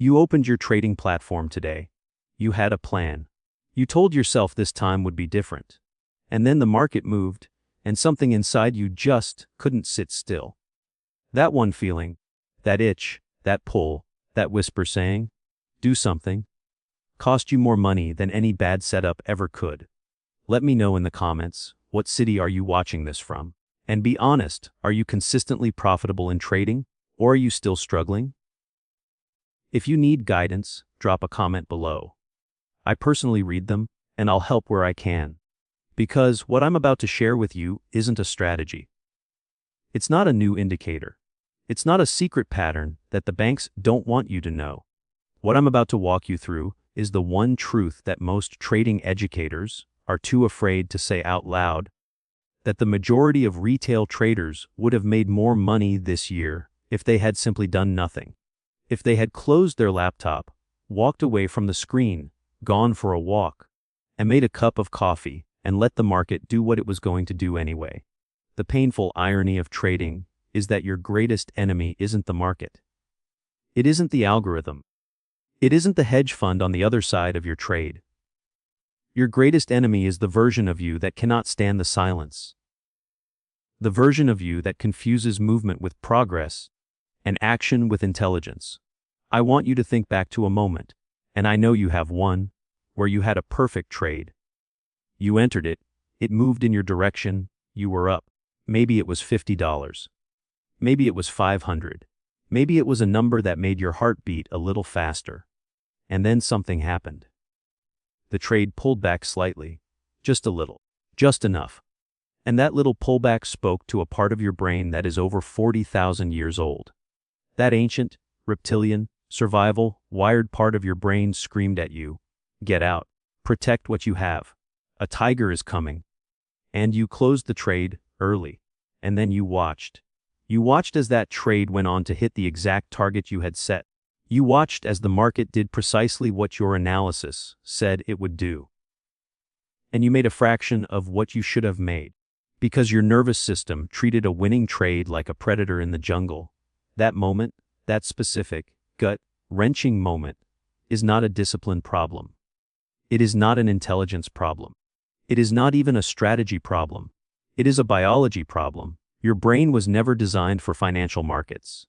You opened your trading platform today. You had a plan. You told yourself this time would be different. And then the market moved, and something inside you just couldn't sit still. That one feeling, that itch, that pull, that whisper saying, "Do something," cost you more money than any bad setup ever could. Let me know in the comments, what city are you watching this from? And be honest, are you consistently profitable in trading, or are you still struggling? If you need guidance, drop a comment below. I personally read them, and I'll help where I can. Because what I'm about to share with you isn't a strategy. It's not a new indicator. It's not a secret pattern that the banks don't want you to know. What I'm about to walk you through is the one truth that most trading educators are too afraid to say out loud, that the majority of retail traders would have made more money this year if they had simply done nothing. If they had closed their laptop, walked away from the screen, gone for a walk, and made a cup of coffee and let the market do what it was going to do anyway. The painful irony of trading is that your greatest enemy isn't the market. It isn't the algorithm. It isn't the hedge fund on the other side of your trade. Your greatest enemy is the version of you that cannot stand the silence. The version of you that confuses movement with progress and action with intelligence. I want you to think back to a moment, and I know you have one, where you had a perfect trade. You entered it, it moved in your direction, you were up. Maybe it was $50. Maybe it was $500. Maybe it was a number that made your heart beat a little faster. And then something happened. The trade pulled back slightly, just a little, just enough. And that little pullback spoke to a part of your brain that is over 40,000 years old. That ancient, reptilian, survival, wired part of your brain screamed at you, "Get out, protect what you have. A tiger is coming." And you closed the trade early, and then you watched. You watched as that trade went on to hit the exact target you had set. You watched as the market did precisely what your analysis said it would do. And you made a fraction of what you should have made, because your nervous system treated a winning trade like a predator in the jungle. That moment, that specific, gut-wrenching moment, is not a discipline problem. It is not an intelligence problem. It is not even a strategy problem. It is a biology problem. Your brain was never designed for financial markets.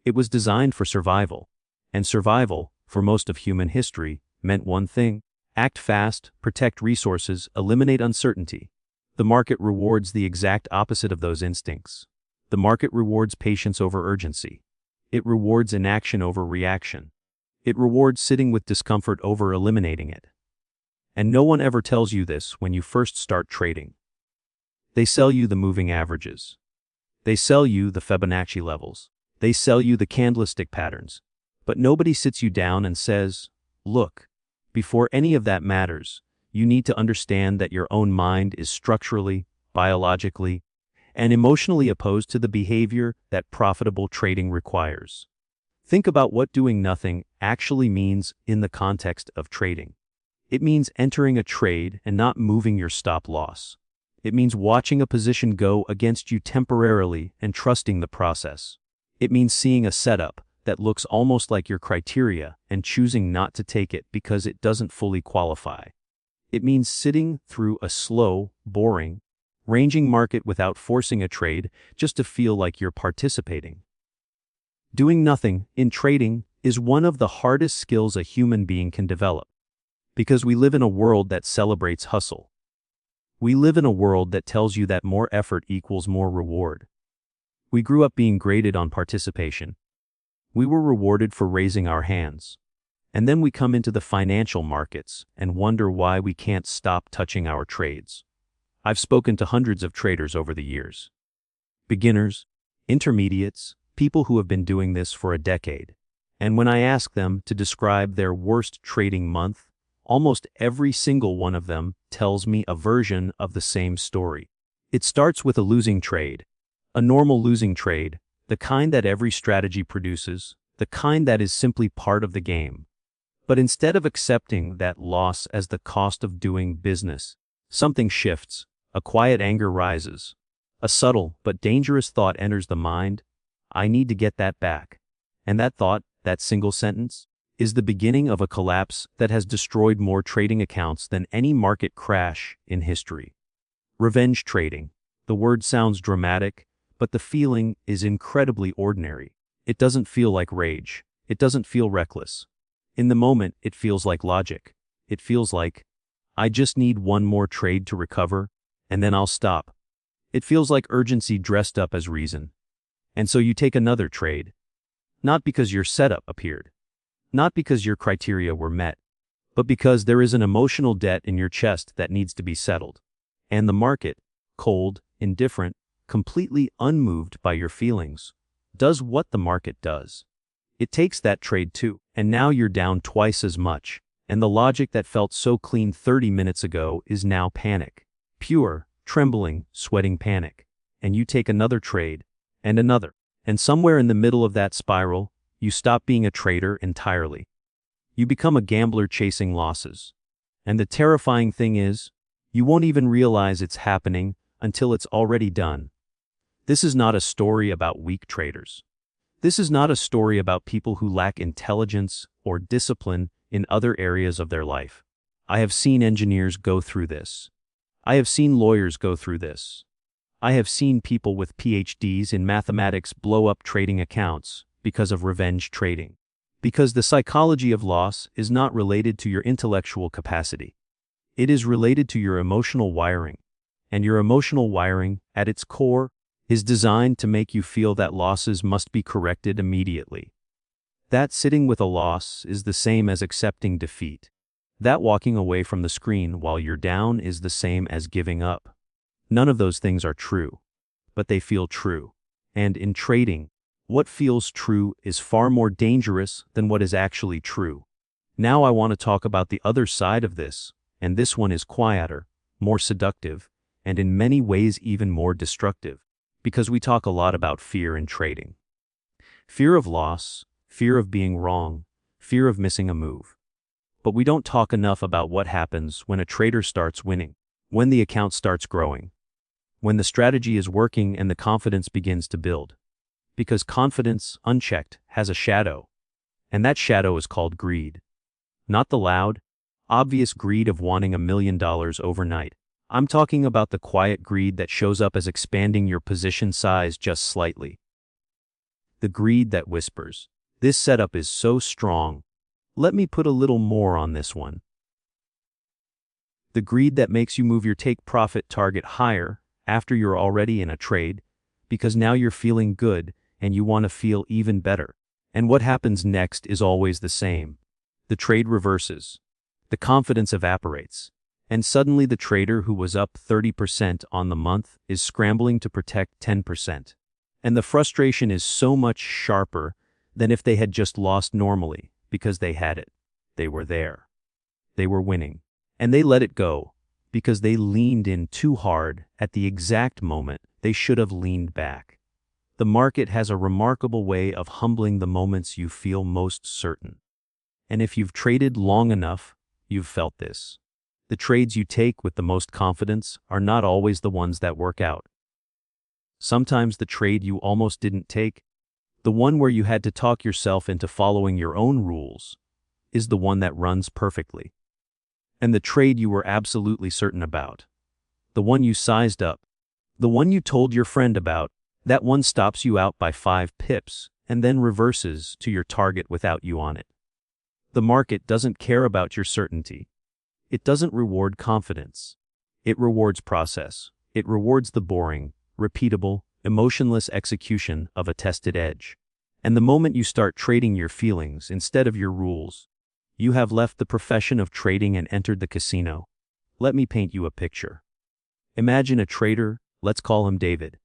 It was designed for survival. And survival, for most of human history, meant one thing: act fast, protect resources, eliminate uncertainty. The market rewards the exact opposite of those instincts. The market rewards patience over urgency. It rewards inaction over reaction. It rewards sitting with discomfort over eliminating it. And no one ever tells you this when you first start trading. They sell you the moving averages. They sell you the Fibonacci levels. They sell you the candlestick patterns. But nobody sits you down and says, "Look, before any of that matters, you need to understand that your own mind is structurally, biologically, and emotionally opposed to the behavior that profitable trading requires." Think about what doing nothing actually means in the context of trading. It means entering a trade and not moving your stop loss. It means watching a position go against you temporarily and trusting the process. It means seeing a setup that looks almost like your criteria and choosing not to take it because it doesn't fully qualify. It means sitting through a slow, boring, ranging market without forcing a trade just to feel like you're participating. Doing nothing in trading is one of the hardest skills a human being can develop, because we live in a world that celebrates hustle. We live in a world that tells you that more effort equals more reward. We grew up being graded on participation. We were rewarded for raising our hands. And then we come into the financial markets and wonder why we can't stop touching our trades. I've spoken to hundreds of traders over the years. Beginners, intermediates, people who have been doing this for a decade. And when I ask them to describe their worst trading month, almost every single one of them tells me a version of the same story. It starts with a losing trade, a normal losing trade, the kind that every strategy produces, the kind that is simply part of the game. But instead of accepting that loss as the cost of doing business, something shifts, a quiet anger rises. A subtle but dangerous thought enters the mind: I need to get that back. And that thought, that single sentence, is the beginning of a collapse that has destroyed more trading accounts than any market crash in history. Revenge trading. The word sounds dramatic, but the feeling is incredibly ordinary. It doesn't feel like rage. It doesn't feel reckless. In the moment, it feels like logic. It feels like, I just need one more trade to recover, and then I'll stop. It feels like urgency dressed up as reason. And so you take another trade. Not because your setup appeared. Not because your criteria were met. But because there is an emotional debt in your chest that needs to be settled. And the market, cold, indifferent, completely unmoved by your feelings, does what the market does. It takes that trade too, and now you're down twice as much, and the logic that felt so clean 30 minutes ago is now panic. Pure, trembling, sweating panic. And you take another trade, and another. And somewhere in the middle of that spiral, you stop being a trader entirely. You become a gambler chasing losses. And the terrifying thing is, you won't even realize it's happening until it's already done. This is not a story about weak traders. This is not a story about people who lack intelligence or discipline in other areas of their life. I have seen engineers go through this. I have seen lawyers go through this. I have seen people with PhDs in mathematics blow up trading accounts because of revenge trading. Because the psychology of loss is not related to your intellectual capacity. It is related to your emotional wiring. And your emotional wiring, at its core, is designed to make you feel that losses must be corrected immediately. That sitting with a loss is the same as accepting defeat. That walking away from the screen while you're down is the same as giving up. None of those things are true, but they feel true. And in trading, what feels true is far more dangerous than what is actually true. Now I want to talk about the other side of this, and this one is quieter, more seductive, and in many ways even more destructive. Because we talk a lot about fear in trading. Fear of loss, fear of being wrong, fear of missing a move. But we don't talk enough about what happens when a trader starts winning, when the account starts growing, when the strategy is working and the confidence begins to build. Because confidence, unchecked, has a shadow. And that shadow is called greed. Not the loud, obvious greed of wanting $1 million overnight. I'm talking about the quiet greed that shows up as expanding your position size just slightly. The greed that whispers, "This setup is so strong. Let me put a little more on this one." The greed that makes you move your take profit target higher after you're already in a trade, because now you're feeling good and you want to feel even better. And what happens next is always the same. The trade reverses. The confidence evaporates. And suddenly the trader who was up 30% on the month is scrambling to protect 10%. And the frustration is so much sharper than if they had just lost normally, because they had it. They were there. They were winning. And they let it go, because they leaned in too hard at the exact moment they should have leaned back. The market has a remarkable way of humbling the moments you feel most certain. And if you've traded long enough, you've felt this. The trades you take with the most confidence are not always the ones that work out. Sometimes the trade you almost didn't take, the one where you had to talk yourself into following your own rules, is the one that runs perfectly. And the trade you were absolutely certain about, the one you sized up, the one you told your friend about, that one stops you out by 5 pips and then reverses to your target without you on it. The market doesn't care about your certainty. It doesn't reward confidence. It rewards process. It rewards the boring, repeatable, emotionless execution of a tested edge. And the moment you start trading your feelings instead of your rules, you have left the profession of trading and entered the casino. Let me paint you a picture. Imagine a trader, let's call him David.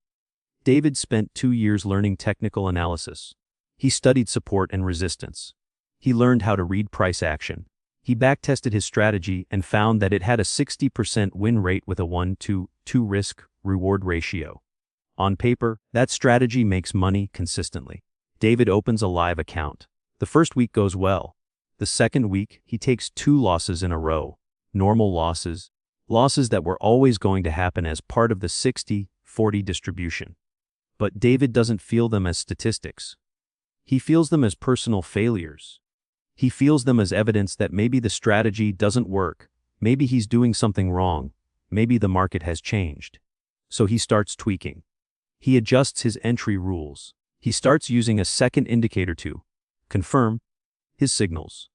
David spent 2 years learning technical analysis. He studied support and resistance. He learned how to read price action. He backtested his strategy and found that it had a 60% win rate with a 1-to-2 risk-reward ratio. On paper, that strategy makes money consistently. David opens a live account. The first week goes well. The second week, he takes 2 losses in a row. Normal losses. Losses that were always going to happen as part of the 60-40 distribution. But David doesn't feel them as statistics. He feels them as personal failures. He feels them as evidence that maybe the strategy doesn't work, maybe he's doing something wrong, maybe the market has changed. So he starts tweaking. He adjusts his entry rules. He starts using a second indicator to confirm his signals.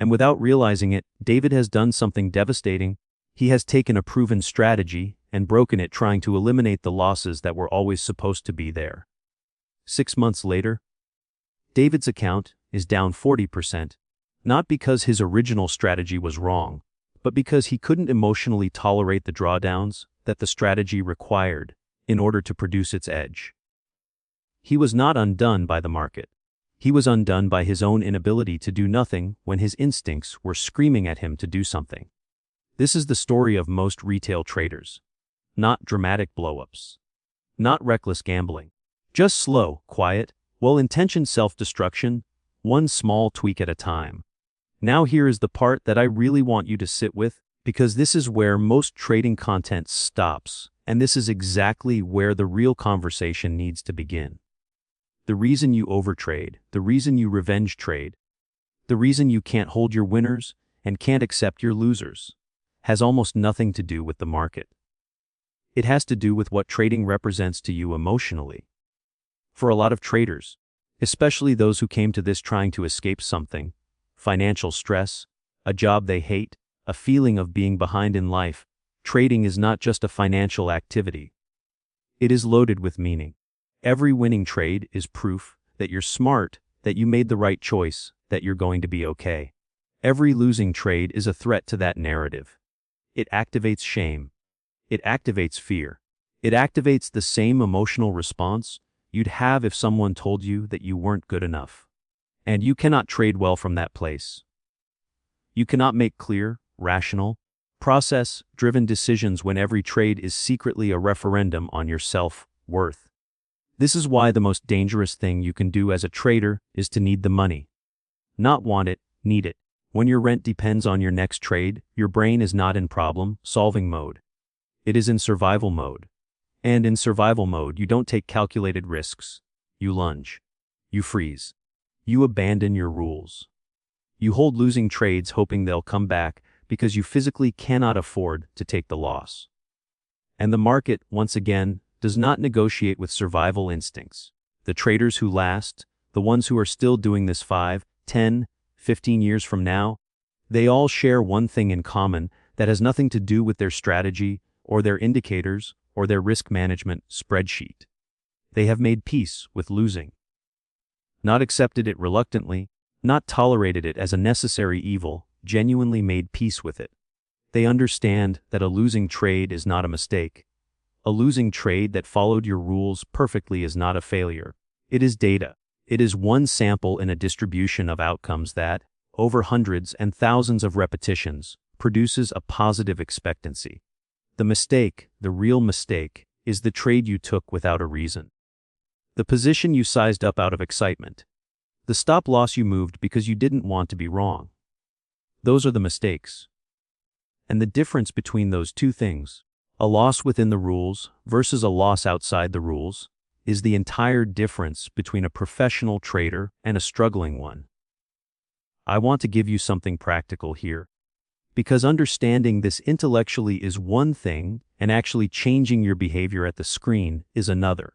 And without realizing it, David has done something devastating. He has taken a proven strategy and broken it, trying to eliminate the losses that were always supposed to be there. 6 months later, David's account is down 40%, not because his original strategy was wrong, but because he couldn't emotionally tolerate the drawdowns that the strategy required in order to produce its edge. He was not undone by the market. He was undone by his own inability to do nothing when his instincts were screaming at him to do something. This is the story of most retail traders. Not dramatic blow-ups. Not reckless gambling. Just slow, quiet, well-intentioned self-destruction, one small tweak at a time. Now here is the part that I really want you to sit with, because this is where most trading content stops, and this is exactly where the real conversation needs to begin. The reason you overtrade, the reason you revenge trade, the reason you can't hold your winners and can't accept your losers, has almost nothing to do with the market. It has to do with what trading represents to you emotionally. For a lot of traders, especially those who came to this trying to escape something, financial stress, a job they hate, a feeling of being behind in life, trading is not just a financial activity. It is loaded with meaning. Every winning trade is proof that you're smart, that you made the right choice, that you're going to be okay. Every losing trade is a threat to that narrative. It activates shame. It activates fear. It activates the same emotional response you'd have if someone told you that you weren't good enough. And you cannot trade well from that place. You cannot make clear, rational, process-driven decisions when every trade is secretly a referendum on your self-worth. This is why the most dangerous thing you can do as a trader is to need the money. Not want it, need it. When your rent depends on your next trade, your brain is not in problem-solving mode. It is in survival mode. And in survival mode, you don't take calculated risks. You lunge. You freeze. You abandon your rules. You hold losing trades hoping they'll come back because you physically cannot afford to take the loss. And the market, once again, does not negotiate with survival instincts. The traders who last, the ones who are still doing this 5, 10, 15 years from now, they all share one thing in common that has nothing to do with their strategy or their indicators or their risk management spreadsheet. They have made peace with losing. Not accepted it reluctantly, not tolerated it as a necessary evil, genuinely made peace with it. They understand that a losing trade is not a mistake. A losing trade that followed your rules perfectly is not a failure. It is data. It is one sample in a distribution of outcomes that, over hundreds and thousands of repetitions, produces a positive expectancy. The mistake, the real mistake, is the trade you took without a reason. The position you sized up out of excitement. The stop loss you moved because you didn't want to be wrong. Those are the mistakes. And the difference between those two things, a loss within the rules versus a loss outside the rules, is the entire difference between a professional trader and a struggling one. I want to give you something practical here, because understanding this intellectually is one thing and actually changing your behavior at the screen is another.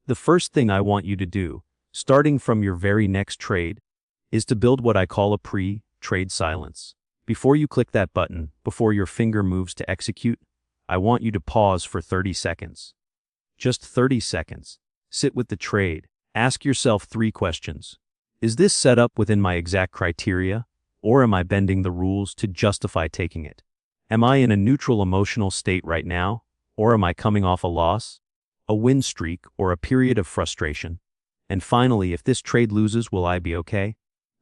The first thing I want you to do, starting from your very next trade, is to build what I call a pre-trade silence. Before you click that button, before your finger moves to execute, I want you to pause for 30 seconds. Just 30 seconds. Sit with the trade. Ask yourself 3 questions. Is this set up within my exact criteria, or am I bending the rules to justify taking it? Am I in a neutral emotional state right now, or am I coming off a loss, a win streak, or a period of frustration? And finally, if this trade loses, will I be okay?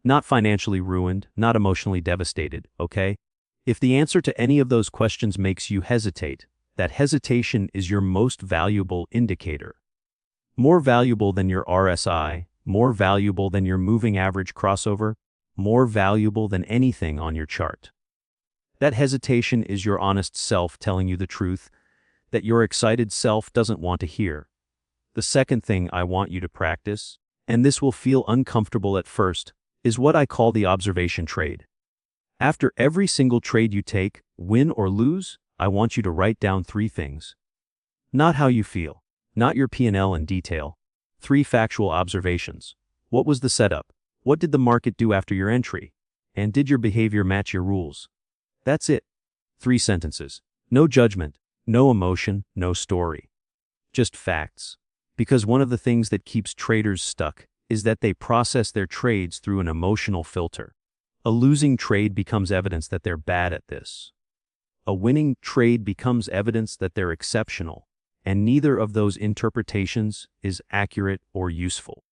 Not financially ruined, not emotionally devastated, okay? If the answer to any of those questions makes you hesitate, that hesitation is your most valuable indicator. More valuable than your RSI, more valuable than your moving average crossover, more valuable than anything on your chart. That hesitation is your honest self telling you the truth that your excited self doesn't want to hear. The second thing I want you to practice, and this will feel uncomfortable at first, is what I call the observation trade. After every single trade you take, win or lose, I want you to write down 3 things. Not how you feel, not your P&L in detail. 3 factual observations. What was the setup? What did the market do after your entry? And did your behavior match your rules? That's it. 3 sentences. No judgment, no emotion, no story. Just facts. Because one of the things that keeps traders stuck is that they process their trades through an emotional filter. A losing trade becomes evidence that they're bad at this. A winning trade becomes evidence that they're exceptional, and neither of those interpretations is accurate or useful.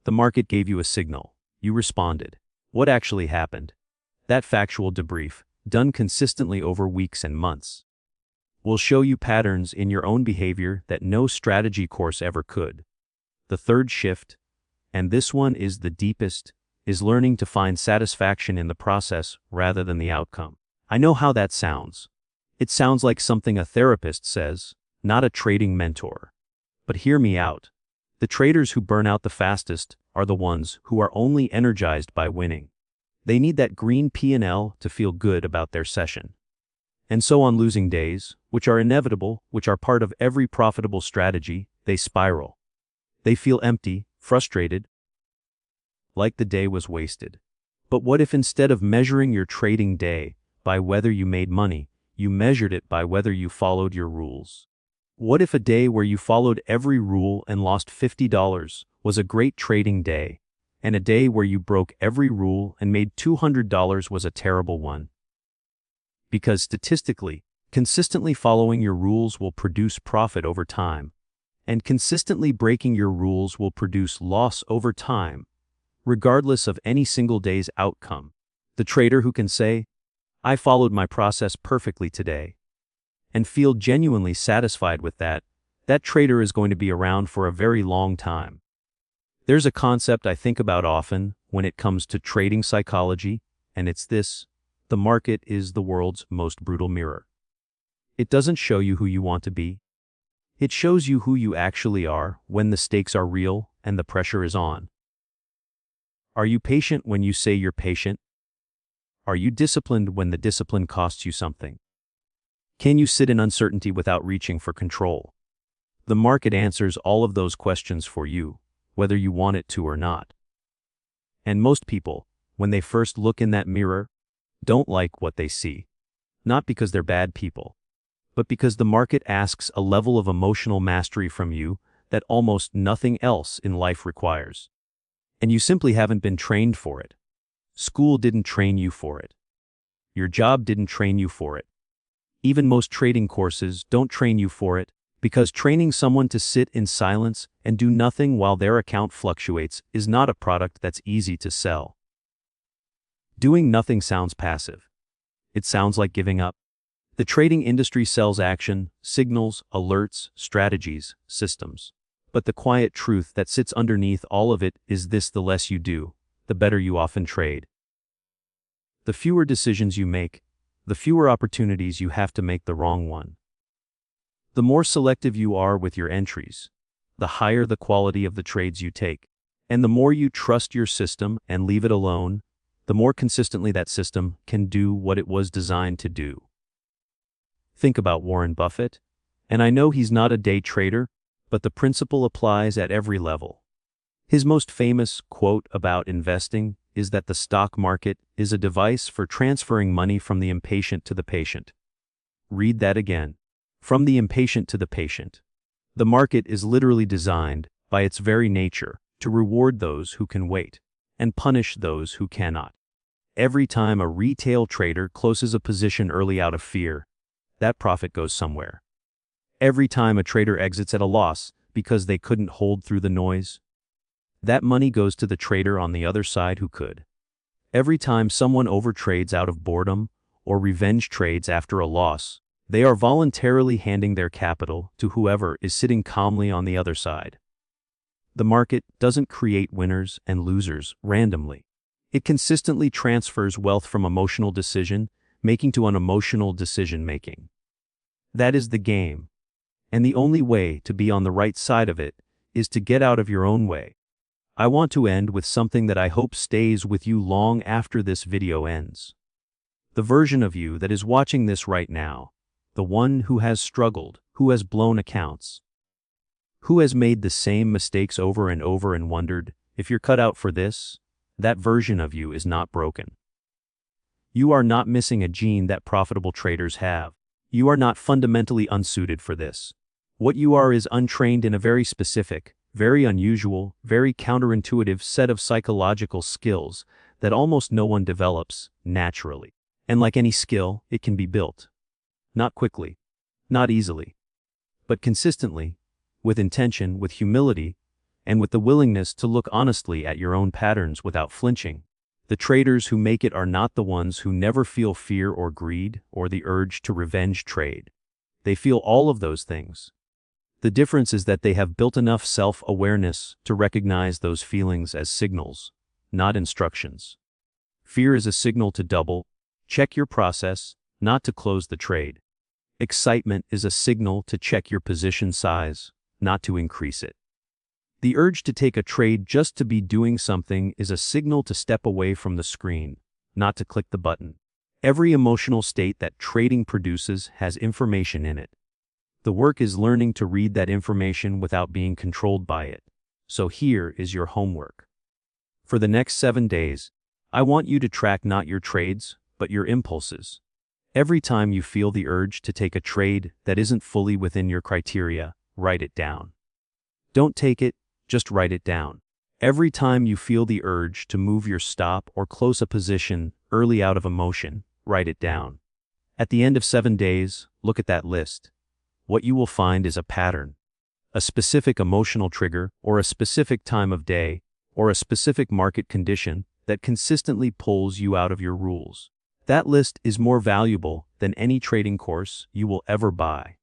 The market gave you a signal. You responded. What actually happened? That factual debrief, done consistently over weeks and months, will show you patterns in your own behavior that no strategy course ever could. The third shift, and this one is the deepest, is learning to find satisfaction in the process rather than the outcome. I know how that sounds. It sounds like something a therapist says, not a trading mentor. But hear me out. The traders who burn out the fastest are the ones who are only energized by winning. They need that green P&L to feel good about their session. And so on losing days, which are inevitable, which are part of every profitable strategy, they spiral. They feel empty, frustrated, like the day was wasted. But what if instead of measuring your trading day by whether you made money, you measured it by whether you followed your rules? What if a day where you followed every rule and lost $50 was a great trading day, and a day where you broke every rule and made $200 was a terrible one? Because statistically, consistently following your rules will produce profit over time, and consistently breaking your rules will produce loss over time, regardless of any single day's outcome. The trader who can say, "I followed my process perfectly today," and feel genuinely satisfied with that, that trader is going to be around for a very long time. There's a concept I think about often when it comes to trading psychology, and it's this: the market is the world's most brutal mirror. It doesn't show you who you want to be. It shows you who you actually are when the stakes are real and the pressure is on. Are you patient when you say you're patient? Are you disciplined when the discipline costs you something? Can you sit in uncertainty without reaching for control? The market answers all of those questions for you, whether you want it to or not. And most people, when they first look in that mirror, don't like what they see. Not because they're bad people, but because the market asks a level of emotional mastery from you that almost nothing else in life requires. And you simply haven't been trained for it. School didn't train you for it. Your job didn't train you for it. Even most trading courses don't train you for it, because training someone to sit in silence and do nothing while their account fluctuates is not a product that's easy to sell. Doing nothing sounds passive. It sounds like giving up. The trading industry sells action, signals, alerts, strategies, systems. But the quiet truth that sits underneath all of it is this: the less you do, the better you often trade. The fewer decisions you make, the fewer opportunities you have to make the wrong one. The more selective you are with your entries, the higher the quality of the trades you take. And the more you trust your system and leave it alone, the more consistently that system can do what it was designed to do. Think about Warren Buffett, and I know he's not a day trader, but the principle applies at every level. His most famous quote about investing is that the stock market is a device for transferring money from the impatient to the patient. Read that again. From the impatient to the patient. The market is literally designed, by its very nature, to reward those who can wait, and punish those who cannot. Every time a retail trader closes a position early out of fear, that profit goes somewhere. Every time a trader exits at a loss because they couldn't hold through the noise, that money goes to the trader on the other side who could. Every time someone overtrades out of boredom or revenge trades after a loss, they are voluntarily handing their capital to whoever is sitting calmly on the other side. The market doesn't create winners and losers randomly. It consistently transfers wealth from emotional decision-making to unemotional decision-making. That is the game. And the only way to be on the right side of it is to get out of your own way. I want to end with something that I hope stays with you long after this video ends. The version of you that is watching this right now, the one who has struggled, who has blown accounts, who has made the same mistakes over and over and wondered, if you're cut out for this, that version of you is not broken. You are not missing a gene that profitable traders have. You are not fundamentally unsuited for this. What you are is untrained in a very specific, very unusual, very counterintuitive set of psychological skills that almost no one develops naturally. And like any skill, it can be built. Not quickly, not easily, but consistently, with intention, with humility, and with the willingness to look honestly at your own patterns without flinching. The traders who make it are not the ones who never feel fear or greed or the urge to revenge trade. They feel all of those things. The difference is that they have built enough self-awareness to recognize those feelings as signals, not instructions. Fear is a signal to double, check your process, not to close the trade. Excitement is a signal to check your position size, not to increase it. The urge to take a trade just to be doing something is a signal to step away from the screen, not to click the button. Every emotional state that trading produces has information in it. The work is learning to read that information without being controlled by it. So here is your homework. For the next 7 days, I want you to track not your trades, but your impulses. Every time you feel the urge to take a trade that isn't fully within your criteria, write it down. Don't take it, just write it down. Every time you feel the urge to move your stop or close a position early out of emotion, write it down. At the end of 7 days, look at that list. What you will find is a pattern, a specific emotional trigger, or a specific time of day, or a specific market condition that consistently pulls you out of your rules. That list is more valuable than any trading course you will ever buy.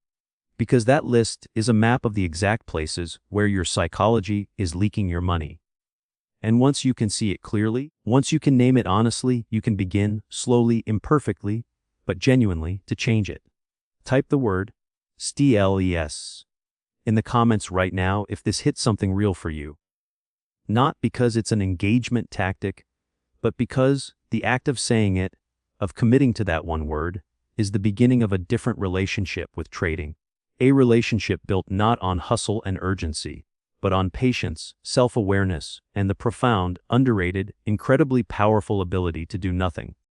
Because that list is a map of the exact places where your psychology is leaking your money. And once you can see it clearly, once you can name it honestly, you can begin, slowly, imperfectly, but genuinely, to change it. Type the word STLES in the comments right now if this hits something real for you. Not because it's an engagement tactic, but because the act of saying it, of committing to that one word, is the beginning of a different relationship with trading. A relationship built not on hustle and urgency, but on patience, self-awareness, and the profound, underrated, incredibly powerful ability to do nothing.